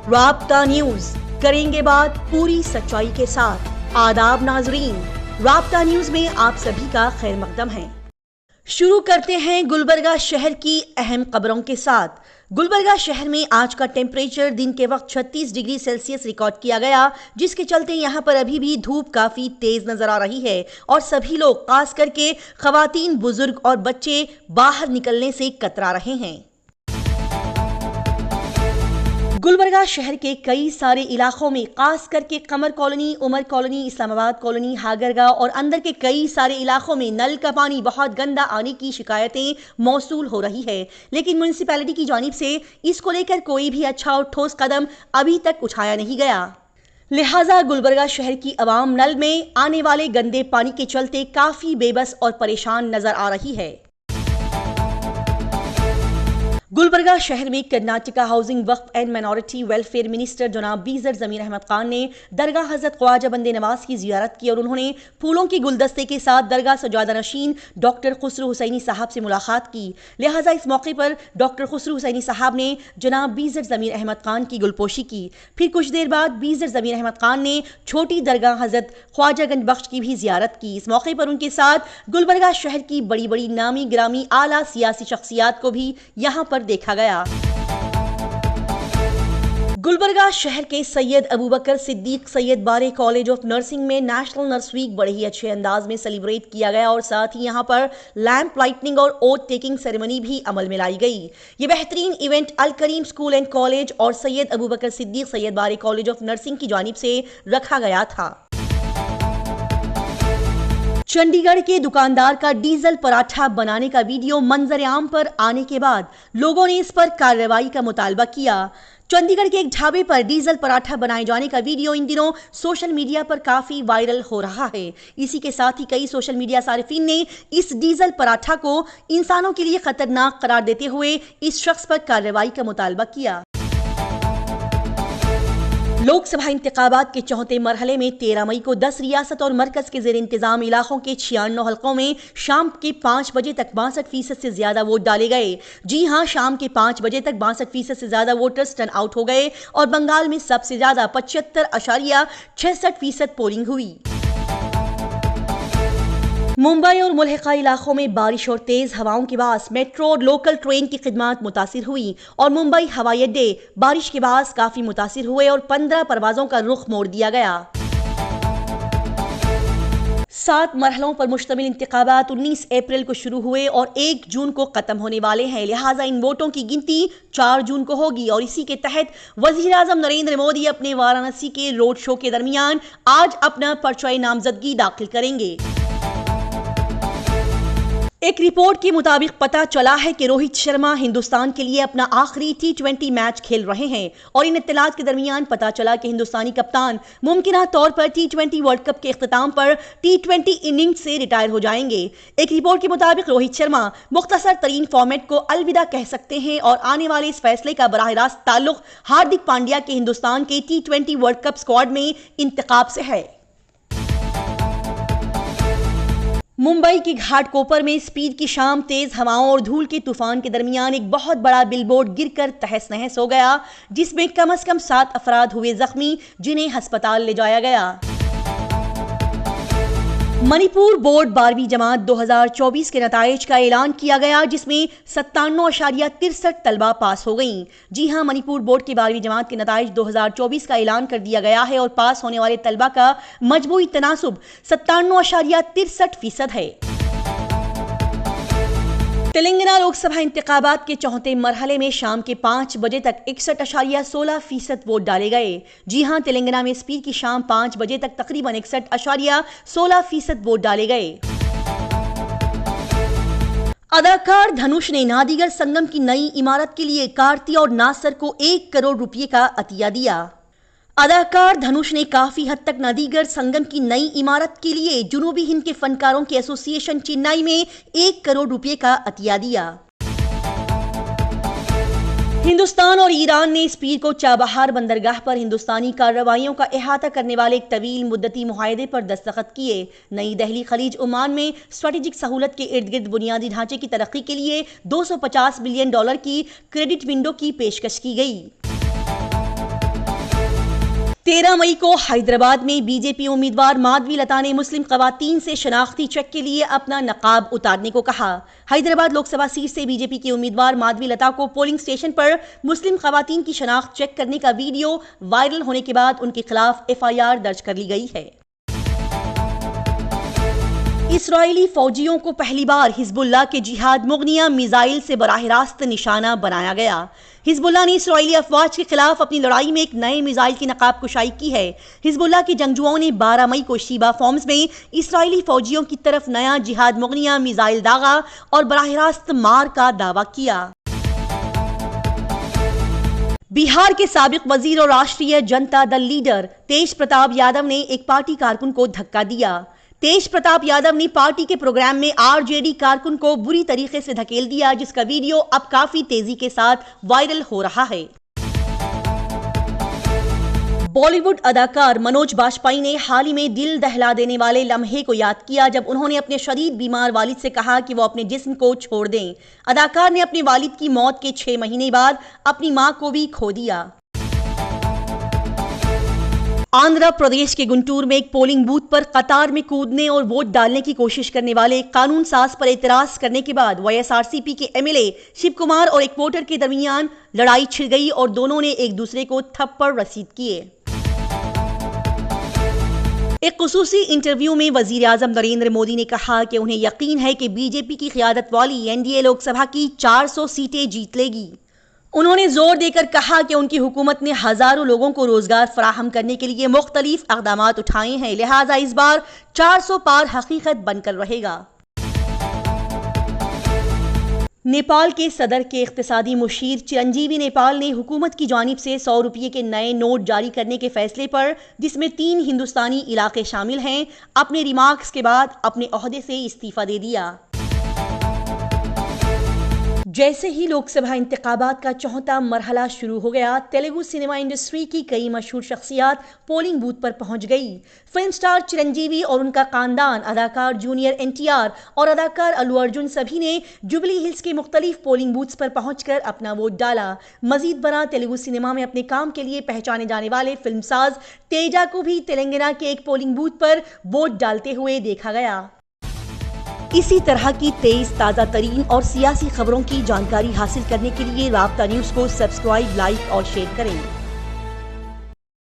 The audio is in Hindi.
राब्ता न्यूज, करेंगे बात पूरी सच्चाई के साथ। आदाब नाजरीन, राब्ता न्यूज में आप सभी का खैर मकदम है। शुरू करते हैं गुलबर्गा शहर की अहम खबरों के साथ। गुलबर्गा शहर में आज का टेम्परेचर दिन के वक्त 36 डिग्री सेल्सियस रिकॉर्ड किया गया, जिसके चलते यहां पर अभी भी धूप काफी तेज नजर आ रही है और सभी लोग, खास करके खवातीन, बुजुर्ग और बच्चे बाहर निकलने से कतरा रहे हैं। गुलबर्गा शहर के कई सारे इलाकों में, खास करके Kamar colony, Umar colony, Islamabad colony, Hagarga और अंदर के कई सारे इलाकों में नल का पानी बहुत गंदा आने की शिकायतें मौसूल हो रही है, लेकिन म्युनिसिपैलिटी की जानिब से इसको लेकर कोई भी अच्छा और ठोस कदम अभी तक उठाया नहीं गया। लिहाजा गुलबर्गा शहर की आवाम नल में आने वाले गंदे पानी के चलते काफी बेबस और परेशान नजर आ रही है। गुलबर्गा शहर में Karnataka housing Waqf and minority welfare minister जनाब बीजर जमीर अहमद खान ने दरगाह हजरत ख्वाजा बंदे नवाज की जियारत की और उन्होंने फूलों के गुलदस्ते के साथ दरगाह सजादा नशीन डॉक्टर खुसरू हुसैनी साहब से मुलाकात की। लिहाजा इस मौके पर डॉक्टर खुसरू हुसैनी साहब ने जनाब बीजर जमीर अहमद खान की गुलपोशी की। फिर कुछ देर बाद बीजर जमीर अहमद खान ने छोटी दरगाह हजरत ख्वाजागंज बख्श की भी जियारत की। इस मौके पर उनके साथ गुलबर्गा शहर की बड़ी बड़ी नामी गिरामी आला सियासी शख्सियात को भी यहाँ पर देखा गया। गुलबर्गा शहर के सैयद अबूबकर सिद्दीक सैयद बारे कॉलेज ऑफ नर्सिंग में नेशनल नर्स वीक बड़े ही अच्छे अंदाज में सेलिब्रेट किया गया और साथ ही यहां पर लैंप लाइटनिंग और ओथ टेकिंग सेरेमनी भी अमल में लाई गई। ये बेहतरीन event Al Karim school and college और सैयद अबूबकर सिद्दीक सैयद बारे कॉलेज ऑफ नर्सिंग की जानिब से रखा गया था। चंडीगढ़ के दुकानदार का डीजल पराठा बनाने का वीडियो मंजर आम पर आने के बाद लोगों ने इस पर कार्रवाई का मुतालबा किया। चंडीगढ़ के एक ढाबे पर डीजल पराठा बनाए जाने का वीडियो इन दिनों सोशल मीडिया पर काफी वायरल हो रहा है। इसी के साथ ही कई सोशल मीडिया सारिफीन ने इस डीजल पराठा को इंसानों के लिए खतरनाक करार देते हुए इस शख्स पर कार्रवाई का मुतालबा किया। लोकसभा इंतखाबात के चौथे मरहले में 13 मई को 10 रियासत और मरकज के जेर इंतजाम इलाकों के 96 हलकों में शाम के 5 बजे तक 62% से ज्यादा वोट डाले गए। जी हां, शाम के 5 बजे तक 62% से ज्यादा वोटर्स टर्न आउट हो गए और बंगाल में सबसे ज्यादा 75.66% पोलिंग हुई। मुंबई और मुल्हिका इलाकों में बारिश और तेज हवाओं के बास मेट्रो और लोकल ट्रेन की खिदमत मुतासिर हुई और मुंबई हवाई अड्डे बारिश के बास काफी मुतासिर हुए और 15 परवाजों का रुख मोड़ दिया गया। 7 मरहलों पर मुश्तमिल इंतखाबात 19 अप्रैल को शुरू हुए और 1 जून को खत्म होने वाले हैं। लिहाजा इन वोटों की गिनती 4 जून को होगी और इसी के तहत वजीर आजम नरेंद्र मोदी अपने वाराणसी के रोड शो के दरमियान आज अपना पर्चा नामजदगी दाखिल करेंगे। एक रिपोर्ट के मुताबिक पता चला है कि रोहित शर्मा हिंदुस्तान के लिए अपना आखिरी T20 मैच खेल रहे हैं और इन इत्तलात के दरमियान पता चला कि हिंदुस्तानी कप्तान मुमकिना तौर पर T20 वर्ल्ड कप के इख्तिताम पर T20 इनिंग्स से रिटायर हो जाएंगे। एक रिपोर्ट के मुताबिक रोहित शर्मा मुख्तसर तरीन फॉर्मेट को अलविदा कह सकते हैं और आने वाले इस फैसले का बराह रास्त ताल्लुक हार्दिक पांड्या के हिंदुस्तान के T20 वर्ल्ड कप स्क्वाड में इंतखाब से है। मुंबई की घाटकोपर में स्पीड की शाम तेज हवाओं और धूल के तूफान के दरमियान एक बहुत बड़ा बिलबोर्ड गिरकर तहस नहस हो गया, जिसमें कम से कम 7 अफराद हुए जख्मी, जिन्हें अस्पताल ले जाया गया। मणिपुर बोर्ड 12वीं जमात 2024 के नताइज का ऐलान किया गया, जिसमें 97.63% तलबा पास हो गईं। जी हां, मणिपुर बोर्ड के 12वीं जमात के नताइज 2024 का ऐलान कर दिया गया है और पास होने वाले तलबा का मजमूई तनासुब 97.63% है। तेलंगाना लोकसभा इंतखाबात के चौथे मरहले में शाम के 5 बजे तक 61.16% वोट डाले गए। जी हां, तेलंगाना में स्पीड की शाम 5 बजे तक तकरीबन 61.16% वोट डाले गए। अदाकार धनुष ने नादिगर संगम की नई इमारत के लिए कार्ति और नासर को 1 करोड़ रुपए का अतिया दिया। अदाकार धनुष ने काफी हद तक नादिगर संगम की नई इमारत के लिए जुनूबी हिंद के फनकारों के एसोसिएशन चेन्नई में 1 करोड़ रुपए का अतिया दिया। हिंदुस्तान और ईरान ने इस पीर को चाबहार बंदरगाह पर हिंदुस्तानी कार्रवाइयों का अहाता करने वाले एक तवील मुद्दती मुआहदे पर दस्तखत किए। नई दिल्ली खलीज ओमान में स्ट्रेटेजिक सहूलत के इर्द गिर्द बुनियादी ढांचे की तरक्की के लिए $250 बिलियन की क्रेडिट विंडो की पेशकश की गई। 13 मई को हैदराबाद में बीजेपी उम्मीदवार माधवी लता ने मुस्लिम खवातीन से शनाख्ती चेक के लिए अपना नकाब उतारने को कहा। हैदराबाद लोकसभा सीट से बीजेपी के उम्मीदवार माधवी लता को पोलिंग स्टेशन पर मुस्लिम खवातीन की शनाख्त चेक करने का वीडियो वायरल होने के बाद उनके खिलाफ FIR दर्ज कर ली गई है। इस्राएली फौजियों को पहली बार हिजबुल्लाह के जिहाद मुगनिया मिसाइल से बराह रास्त निशाना बनाया गया। हिजबुल्लाह ने इस्राएली अफवाज के खिलाफ अपनी लड़ाई में एक नए मिसाइल की नकाब कुशाई की है। हिजबुल्लाह के जंगजुओं ने 12 मई को शीबा फॉर्म्स में इस्राएली फौजियों की तरफ नया जिहाद मुगनिया मिसाइल दागा और बराह रास्त मार का दावा किया। बिहार के साबिक वजीर और राष्ट्रीय जनता दल लीडर तेज प्रताप यादव ने एक पार्टी कारकुन को धक्का दिया। तेज प्रताप यादव ने पार्टी के प्रोग्राम में RJD कारकुन को बुरी तरीके से धकेल दिया, जिसका वीडियो अब काफी तेजी के साथ वायरल हो रहा है। बॉलीवुड अदाकार मनोज बाजपेयी ने हाल ही में दिल दहला देने वाले लम्हे को याद किया जब उन्होंने अपने शदीद बीमार वालिद से कहा कि वो अपने जिस्म को छोड़ दें। अदाकार ने अपने वालिद की मौत के 6 महीने बाद अपनी मां को भी खो दिया। आंध्र प्रदेश के गुंटूर में एक पोलिंग बूथ पर कतार में कूदने और वोट डालने की कोशिश करने वाले कानून साज पर एतराज करने के बाद YSRCP के MLA शिव कुमार और एक वोटर के दरमियान लड़ाई छिड़ गई और दोनों ने एक दूसरे को थप्पड़ रसीद किए। एक खुसूसी इंटरव्यू में वजीर आजम नरेंद्र मोदी ने कहा कि उन्हें यकीन है कि बीजेपी की क़ियादत वाली NDA लोकसभा की 400 सीटें जीत लेगी। उन्होंने जोर देकर कहा कि उनकी हुकूमत ने हजारों लोगों को रोजगार फराहम करने के लिए मुख्तलिफ इक़दामात उठाए हैं, लिहाजा इस बार 400 पार हकीकत बनकर रहेगा। नेपाल के सदर के इक़्तिसादी मुशीर चिरंजीवी नेपाल ने हुकूमत की जानिब से 100 रुपये के नए नोट जारी करने के फैसले पर, जिसमें 3 हिंदुस्तानी इलाके शामिल हैं, अपने रिमार्क्स के बाद अपने ओहदे से इस्तीफा दे दिया। जैसे ही लोकसभा इंतखाबात का 4था मरहला शुरू हो गया, तेलुगु सिनेमा इंडस्ट्री की कई मशहूर शख्सियात पोलिंग बूथ पर पहुंच गई। फिल्म स्टार चिरंजीवी और उनका खानदान, अदाकार जूनियर NTR और अदाकार अल्लू अर्जुन सभी ने जुबली हिल्स के मुख्तलिफ पोलिंग बूथ्स पर पहुंचकर अपना वोट डाला। मजीद बरा तेलुगु सिनेमा में अपने काम के लिए पहचाने जाने वाले फिल्मसाज तेजा को भी तेलंगाना के एक पोलिंग बूथ पर वोट डालते हुए देखा गया। इसी तरह की तेज ताज़ा तरीन और सियासी खबरों की जानकारी हासिल करने के लिए राब्ता न्यूज़ को सब्सक्राइब, लाइक और शेयर करें।